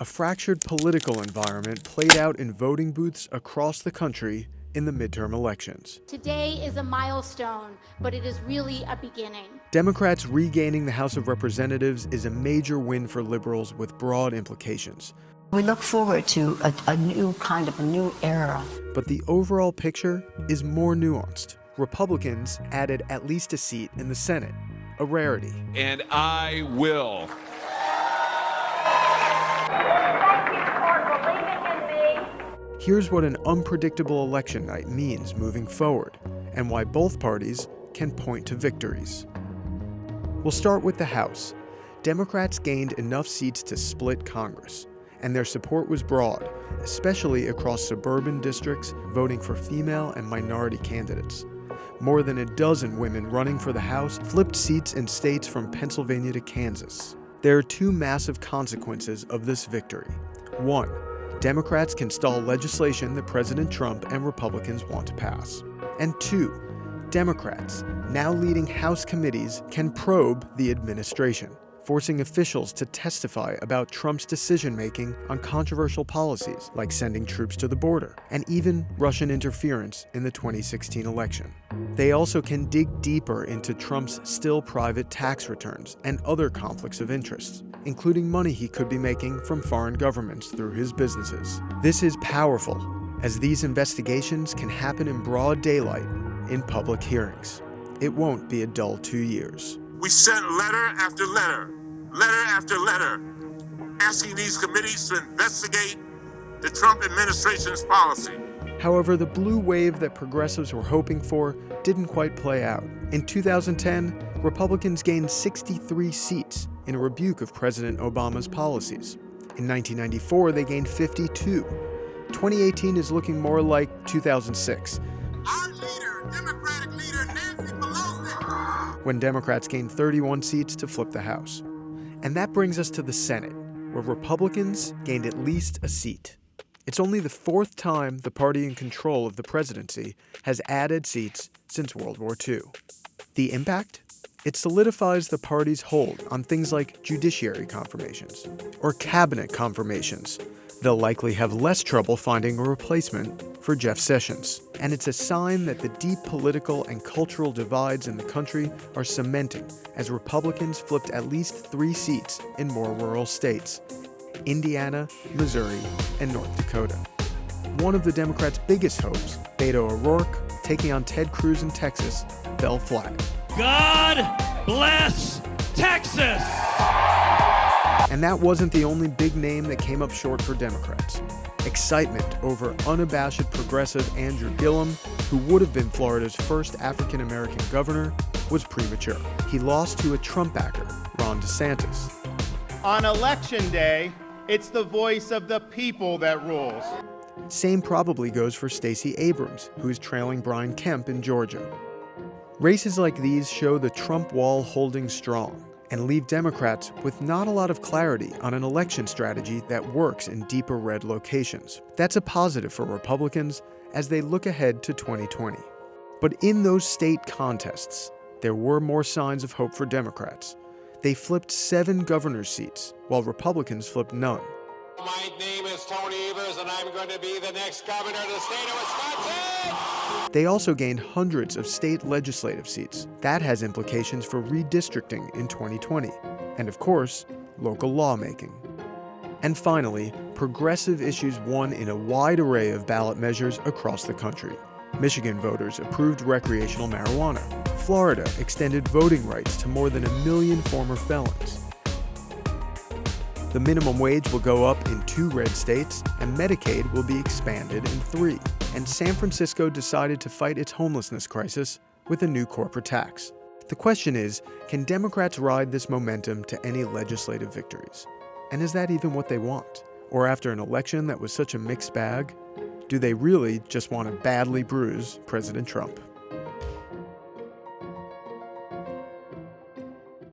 a fractured political environment played out in voting booths across the country in the midterm elections. Today is a milestone, but it is really a beginning. Democrats regaining the House of Representatives is a major win for liberals with broad implications. We look forward to a new era. But the overall picture is more nuanced. Republicans added at least a seat in the Senate, a rarity. And I will. Here's what an unpredictable election night means moving forward, and why both parties can point to victories. We'll start with the House. Democrats gained enough seats to split Congress, and their support was broad, especially across suburban districts voting for female and minority candidates. More than a dozen women running for the House flipped seats in states from Pennsylvania to Kansas. There are two massive consequences of this victory. One, Democrats can stall legislation that President Trump and Republicans want to pass. And two, Democrats, now leading House committees, can probe the administration, forcing officials to testify about Trump's decision-making on controversial policies like sending troops to the border, and even Russian interference in the 2016 election. They also can dig deeper into Trump's still private tax returns and other conflicts of interest, including money he could be making from foreign governments through his businesses. This is powerful, as these investigations can happen in broad daylight in public hearings. It won't be a dull 2 years. We sent letter after letter after letter, asking these committees to investigate the Trump administration's policy. However, the blue wave that progressives were hoping for didn't quite play out. In 2010, Republicans gained 63 seats in a rebuke of President Obama's policies. In 1994, they gained 52. 2018 is looking more like 2006. Our leader, Democratic leader Nancy Pelosi, when Democrats gained 31 seats to flip the House. And that brings us to the Senate, where Republicans gained at least a seat. It's only the fourth time the party in control of the presidency has added seats since World War II. The impact? It solidifies the party's hold on things like judiciary confirmations or cabinet confirmations. They'll likely have less trouble finding a replacement for Jeff Sessions. And it's a sign that the deep political and cultural divides in the country are cementing as Republicans flipped at least 3 seats in more rural states: Indiana, Missouri, and North Dakota. One of the Democrats' biggest hopes, Beto O'Rourke, taking on Ted Cruz in Texas, fell flat. God bless Texas! And that wasn't the only big name that came up short for Democrats. Excitement over unabashed progressive Andrew Gillum, who would have been Florida's first African-American governor, was premature. He lost to a Trump backer, Ron DeSantis. On Election Day, it's the voice of the people that rules. Same probably goes for Stacey Abrams, who is trailing Brian Kemp in Georgia. Races like these show the Trump wall holding strong and leave Democrats with not a lot of clarity on an election strategy that works in deeper red locations. That's a positive for Republicans as they look ahead to 2020. But in those state contests, there were more signs of hope for Democrats. They flipped 7 governor's seats, while Republicans flipped none. My name is Tony Evers, and I'm going to be the next governor of the state of Wisconsin! They also gained hundreds of state legislative seats. That has implications for redistricting in 2020, and of course, local lawmaking. And finally, progressive issues won in a wide array of ballot measures across the country. Michigan voters approved recreational marijuana. Florida extended voting rights to more than 1 million former felons. The minimum wage will go up in 2 red states, and Medicaid will be expanded in 3. And San Francisco decided to fight its homelessness crisis with a new corporate tax. The question is, can Democrats ride this momentum to any legislative victories? And is that even what they want? Or after an election that was such a mixed bag, do they really just want to badly bruise President Trump?